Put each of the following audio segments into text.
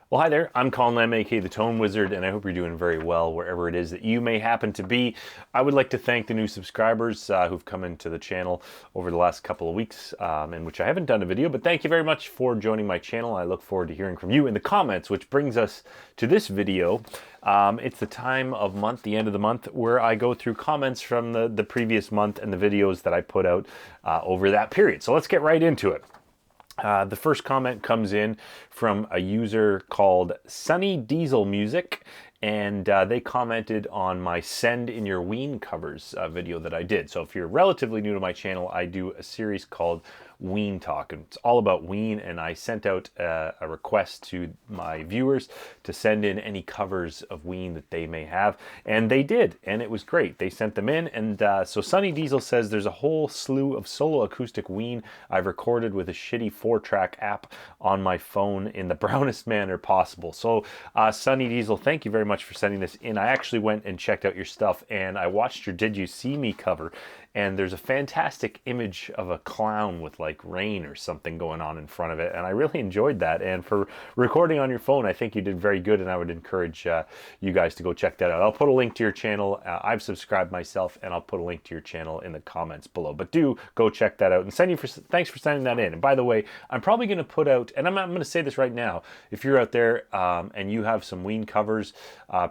Well, hi there. I'm Colin, aka the Tone Wizard, and I hope you're doing very well wherever it is that you may happen to be. I would like to thank the new subscribers who've come into the channel over the last couple of weeks, in which I haven't done a video, but thank you very much for joining my channel. I look forward to hearing from you in the comments, which brings us to this video. It's the time of month, the end of the month, where I go through comments from the previous month and the videos that I put out over that period. So let's get right into it. The first comment comes in from a user called Sunny Diesel Music, and they commented on my Send in Your Ween covers video that I did. So if you're relatively new to my channel, I do a series called Ween Talk, and it's all about Ween, and I sent out a request to my viewers to send in any covers of Ween that they may have, and they did, and it was great. They sent them in, and so Sunny Diesel says there's a whole slew of solo acoustic Ween I've recorded with a shitty 4-track app on my phone in the brownest manner possible. So Sunny Diesel, thank you very much for sending this in. I actually went and checked out your stuff, and I watched your Did You See Me cover, and there's a fantastic image of a clown with like rain or something going on in front of it, and I really enjoyed that. And for recording on your phone, I think you did very good, and I would encourage you guys to go check that out. I'll put a link to your channel. I've subscribed myself, and I'll put a link to your channel in the comments below. But do go check that out, and thanks for sending that in. And by the way, I'm probably going to put out, and I'm going to say this right now, if you're out there and you have some Ween covers,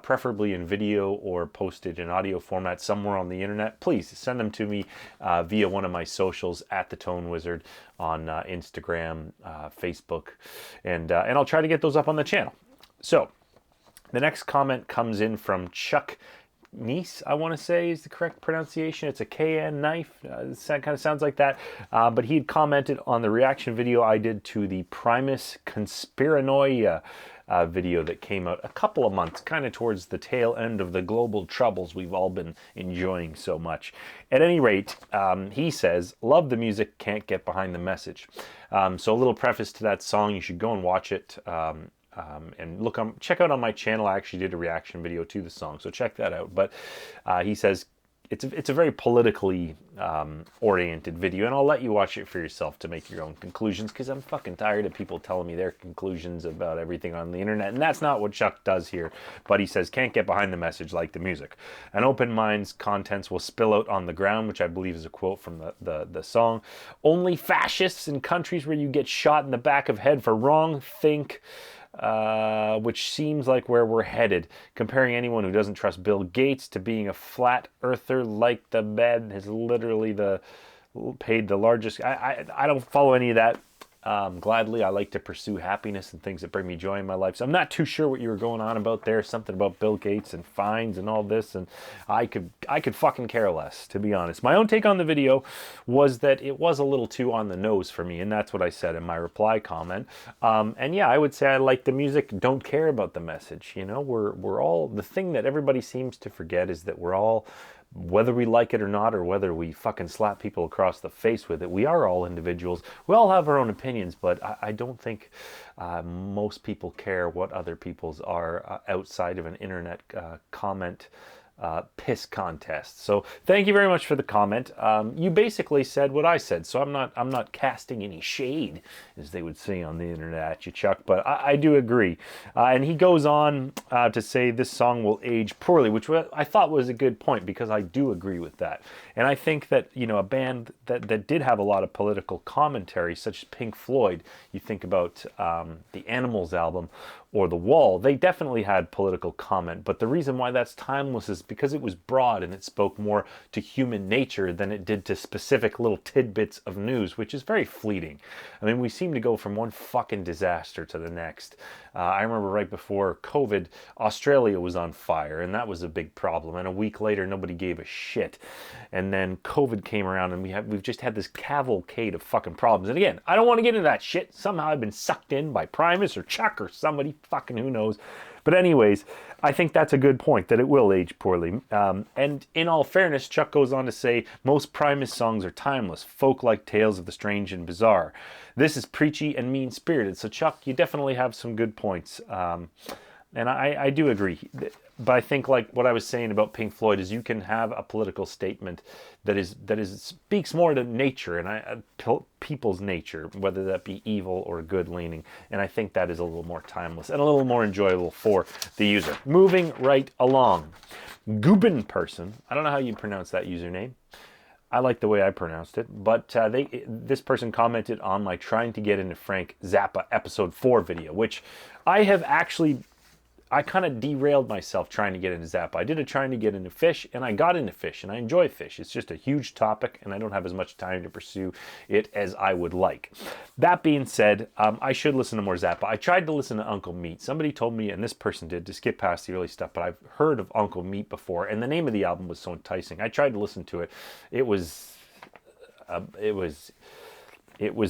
preferably in video or posted in audio format somewhere on the internet, please send them to me via one of my socials at the Tone Wizard on Instagram, Facebook, and I'll try to get those up on the channel. So the next comment comes in from Chuck Nice, I want to say is the correct pronunciation. It's a KN knife. It kind of sounds like that. But he had commented on the reaction video I did to the Primus Conspiranoia video that came out a couple of months, kind of towards the tail end of the global troubles we've all been enjoying so much. At any rate, he says, love the music, can't get behind the message. So a little preface to that song, you should go and watch it. And check out on my channel. I actually did a reaction video to the song, so check that out. But he says it's a very politically oriented video, and I'll let you watch it for yourself to make your own conclusions, because I'm fucking tired of people telling me their conclusions about everything on the internet, and that's not what Chuck does here. But he says, can't get behind the message like the music. An open mind's contents will spill out on the ground, which I believe is a quote from the song. Only fascists in countries where you get shot in the back of head for wrong think, which seems like where we're headed. Comparing anyone who doesn't trust Bill Gates to being a flat earther like the bed has literally paid the largest. I don't follow any of that. Gladly, I like to pursue happiness and things that bring me joy in my life. So I'm not too sure what you were going on about there. Something about Bill Gates and fines and all this, and I could fucking care less, to be honest. My own take on the video was that it was a little too on the nose for me, and that's what I said in my reply comment. And yeah, I would say I like the music, don't care about the message. You know, we're all, the thing that everybody seems to forget is that we're all, whether we like it or not, or whether we fucking slap people across the face with it, we are all individuals. We all have our own opinions, but I don't think most people care what other people's are outside of an internet comment piss contest. So thank you very much for the comment. You basically said what I said, so I'm not casting any shade, as they would say on the internet, at you, Chuck, but I do agree. And he goes on to say this song will age poorly, which I thought was a good point, because I do agree with that. And I think that, you know, a band that did have a lot of political commentary, such as Pink Floyd, you think about the Animals album or The Wall, they definitely had political comment, but the reason why that's timeless is because it was broad and it spoke more to human nature than it did to specific little tidbits of news, which is very fleeting. I mean, we seem to go from one fucking disaster to the next. I remember right before COVID, Australia was on fire, and that was a big problem, and a week later nobody gave a shit. And then COVID came around, and we've just had this cavalcade of fucking problems. And again, I don't want to get into that shit. Somehow I've been sucked in by Primus or Chuck or somebody, fucking who knows. But anyways, I think that's a good point, that it will age poorly. And in all fairness, Chuck goes on to say, most Primus songs are timeless, folk-like tales of the strange and bizarre. This is preachy and mean-spirited. So Chuck, you definitely have some good points. And I do agree. But I think, like what I was saying about Pink Floyd, is you can have a political statement that speaks more to nature and people's nature, whether that be evil or good leaning. And I think that is a little more timeless and a little more enjoyable for the user. Moving right along. Gubin person. I don't know how you pronounce that username. I like the way I pronounced it, but this person commented on my trying to get into Frank Zappa episode 4 video, which I kind of derailed myself trying to get into Zappa. I did it trying to get into Fish, and I got into Fish, and I enjoy Fish. It's just a huge topic, and I don't have as much time to pursue it as I would like. That being said, I should listen to more Zappa. I tried to listen to Uncle Meat. Somebody told me, and this person did, to skip past the early stuff, but I've heard of Uncle Meat before, and the name of the album was so enticing. I tried to listen to it. It was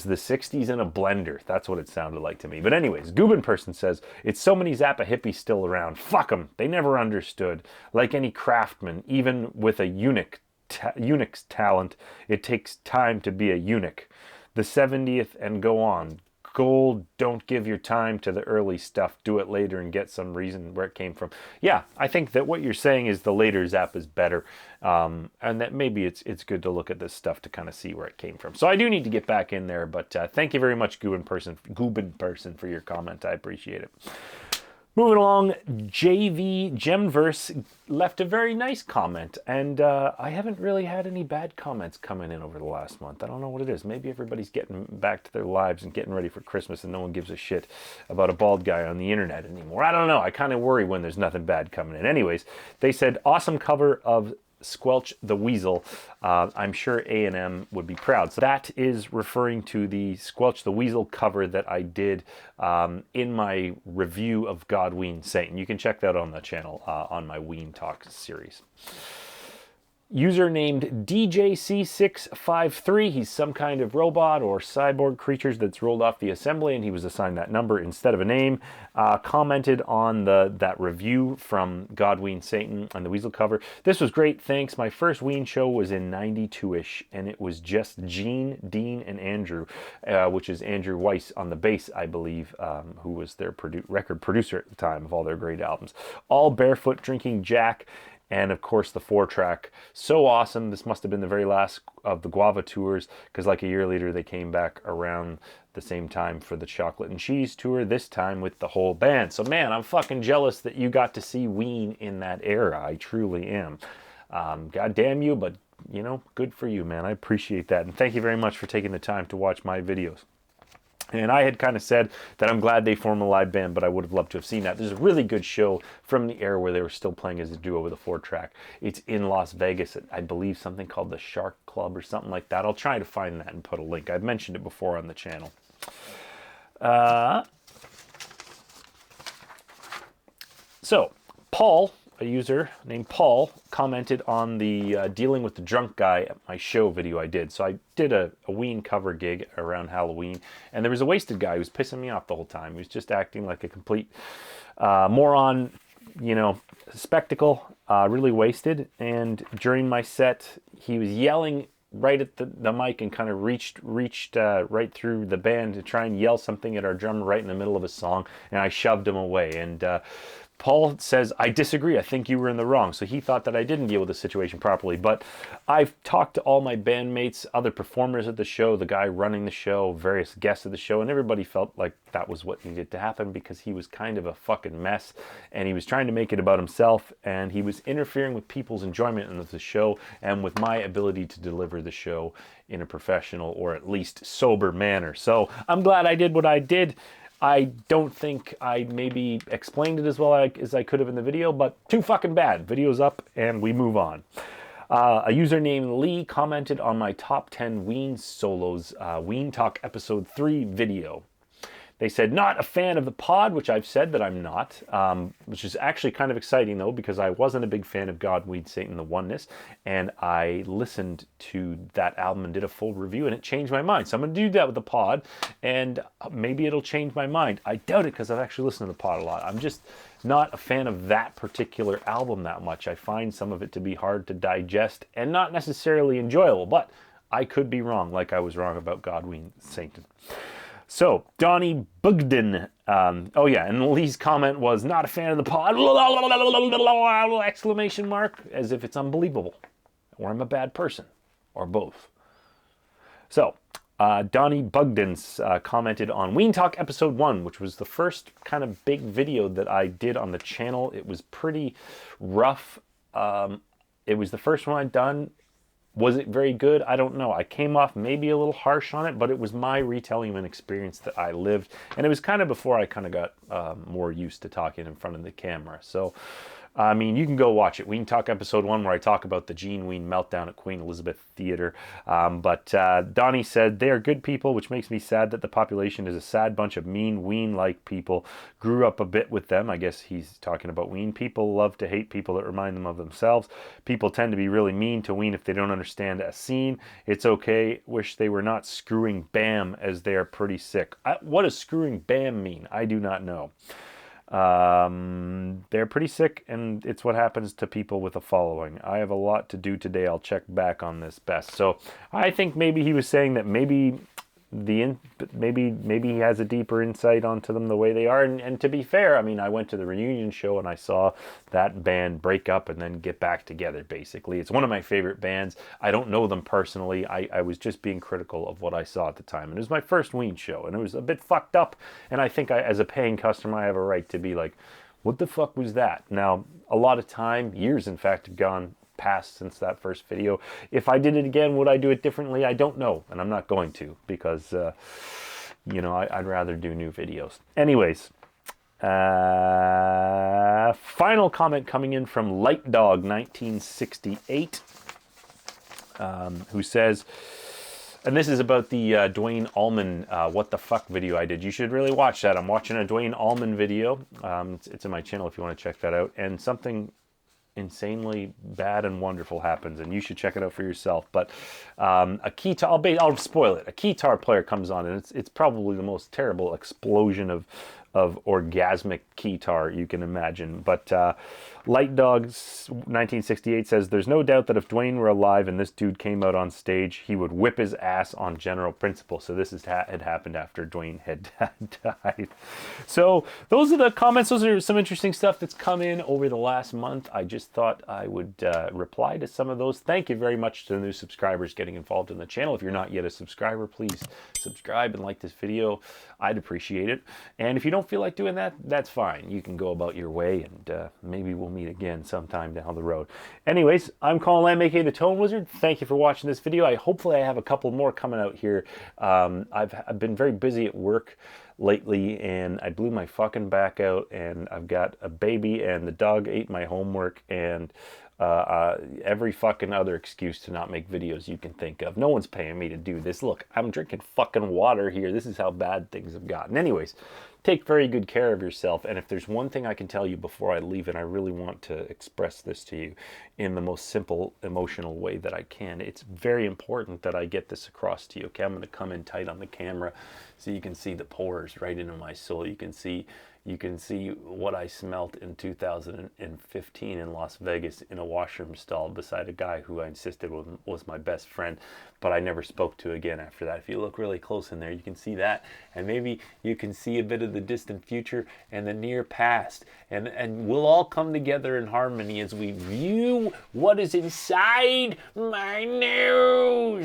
the 60s in a blender. That's what it sounded like to me. But anyways, Gubin person says, it's so many Zappa hippies still around. Fuck them. They never understood. Like any craftsman, even with a eunuch's talent, it takes time to be a eunuch. The 70th and go on. Gold, don't give your time to the early stuff. Do it later and get some reason where it came from. Yeah, I think that what you're saying is the later Zappa is better, and that maybe it's good to look at this stuff to kind of see where it came from. So I do need to get back in there, but thank you very much, Gubin person, for your comment. I appreciate it. Moving along, JV Gemverse left a very nice comment, and I haven't really had any bad comments coming in over the last month. I don't know what it is. Maybe everybody's getting back to their lives and getting ready for Christmas, and no one gives a shit about a bald guy on the internet anymore. I don't know. I kind of worry when there's nothing bad coming in. Anyways, they said, awesome cover of Squelch the Weasel. I'm sure A&M would be proud. So that is referring to the Squelch the Weasel cover that I did in my review of God, Ween, Satan. You can check that on the channel on my Ween Talk series. User named DJC653. He's some kind of robot or cyborg creature that's rolled off the assembly, and he was assigned that number instead of a name. Commented on that review from God, Ween, Satan on the Weasel cover. This was great, thanks. My first Ween show was in 92-ish, and it was just Gene, Dean, and Andrew, which is Andrew Weiss on the bass, I believe, who was their record producer at the time of all their great albums. All barefoot drinking Jack. And of course the 4-track, so awesome. This must have been the very last of the Guava tours, because like a year later they came back around the same time for the Chocolate and Cheese tour, this time with the whole band. So man, I'm fucking jealous that you got to see Ween in that era. I truly am. God damn you, but you know, good for you, man. I appreciate that. And thank you very much for taking the time to watch my videos. And I had kind of said that I'm glad they formed a live band, but I would have loved to have seen that. There's a really good show from the era where they were still playing as a duo with a 4-track. It's in Las Vegas at, I believe, something called the Shark Club or something like that. I'll try to find that and put a link. I've mentioned it before on the channel. So, Paul, a user named Paul, commented on the dealing with the drunk guy at my show video I did. So I did a Ween cover gig around Halloween, and there was a wasted guy who was pissing me off the whole time. He was just acting like a complete moron, you know, spectacle, really wasted. And during my set, he was yelling right at the mic and kind of reached right through the band to try and yell something at our drummer right in the middle of a song, and I shoved him away. And Paul says, I disagree. I think you were in the wrong. So he thought that I didn't deal with the situation properly. But I've talked to all my bandmates, other performers at the show, the guy running the show, various guests of the show, and everybody felt like that was what needed to happen because he was kind of a fucking mess, and he was trying to make it about himself, and he was interfering with people's enjoyment of the show and with my ability to deliver the show in a professional or at least sober manner. So I'm glad I did what I did. I don't think I maybe explained it as well as I could have in the video, but too fucking bad. Video's up and we move on. A user named Lee commented on my top 10 Ween solos, Ween Talk episode 3 video. They said, not a fan of the pod, which I've said that I'm not, which is actually kind of exciting, though, because I wasn't a big fan of God, Ween, Satan, the Oneness, and I listened to that album and did a full review, and it changed my mind. So I'm going to do that with the pod, and maybe it'll change my mind. I doubt it, because I've actually listened to the pod a lot. I'm just not a fan of that particular album that much. I find some of it to be hard to digest and not necessarily enjoyable, but I could be wrong, like I was wrong about God, Ween, Satan. So, Donnie Bugden. Oh yeah, and Lee's comment was, not a fan of the pod, exclamation mark, as if it's unbelievable. Or I'm a bad person. Or both. So, Donnie Bugden's commented on Ween Talk Episode 1, which was the first kind of big video that I did on the channel. It was pretty rough. It was the first one I'd done. Was it very good? I don't know. I came off maybe a little harsh on it, but it was my retelling of an experience that I lived. And it was kind of before I kind of got more used to talking in front of the camera. So, I mean, you can go watch it. Ween Talk Episode 1, where I talk about the Gene Ween meltdown at Queen Elizabeth Theatre. But Donnie said, they are good people, which makes me sad that the population is a sad bunch of mean Ween-like people. Grew up a bit with them. I guess he's talking about Ween. People love to hate people that remind them of themselves. People tend to be really mean to Ween if they don't understand a scene. It's okay. Wish they were not screwing Bam, as they are pretty sick. What does screwing Bam mean? I do not know. They're pretty sick, and it's what happens to people with a following. I have a lot to do today. I'll check back on this best. So I think maybe he was saying that maybe maybe he has a deeper insight onto them the way they are. And to be fair, I mean, I went to the reunion show and I saw that band break up and then get back together, basically. It's one of my favorite bands. I don't know them personally. I was just being critical of what I saw at the time. And it was my first Ween show, and it was a bit fucked up. And I think as a paying customer, I have a right to be like, what the fuck was that? Now, a lot of time, years in fact, have gone past since that first video. If I did it again, would I do it differently? I don't know, and I'm not going to, because you know, I'd rather do new videos. Anyways, final comment coming in from LightDog1968, who says, and this is about the Dwayne Allman What the Fuck video I did. You should really watch that. I'm watching a Dwayne Allman video. It's in my channel if you want to check that out. And something insanely bad and wonderful happens, and you should check it out for yourself. But a keytar, I'll spoil it. A keytar player comes on, and it's probably the most terrible explosion of orgasmic keytar you can imagine. But Light Dogs 1968 says, there's no doubt that if Dwayne were alive and this dude came out on stage, he would whip his ass on general principle. So this had happened after Dwayne had died. So those are the comments. Those are some interesting stuff that's come in over the last month. I just thought I would reply to some of those. Thank you very much to the new subscribers getting involved in the channel. If you're not yet a subscriber, please subscribe and like this video. I'd appreciate it. And if you don't feel like doing that, that's fine. You can go about your way, and maybe we'll meet again sometime down the road. Anyways, I'm Colin, aka the Tone Wizard. Thank you for watching this video. Hopefully I have a couple more coming out here. I've been very busy at work lately, and I blew my fucking back out, and I've got a baby, and the dog ate my homework, and every fucking other excuse to not make videos you can think of. No one's paying me to do this. Look, I'm drinking fucking water here. This is how bad things have gotten. Anyways, take very good care of yourself. And if there's one thing I can tell you before I leave, and I really want to express this to you in the most simple, emotional way that I can, it's very important that I get this across to you. Okay, I'm going to come in tight on the camera so you can see the pores right into my soul. You can see what I smelt in 2015 in Las Vegas in a washroom stall beside a guy who I insisted was my best friend, but I never spoke to again after that. If you look really close in there, you can see that, and maybe you can see a bit of the distant future and the near past, and we'll all come together in harmony as we view what is inside my nose.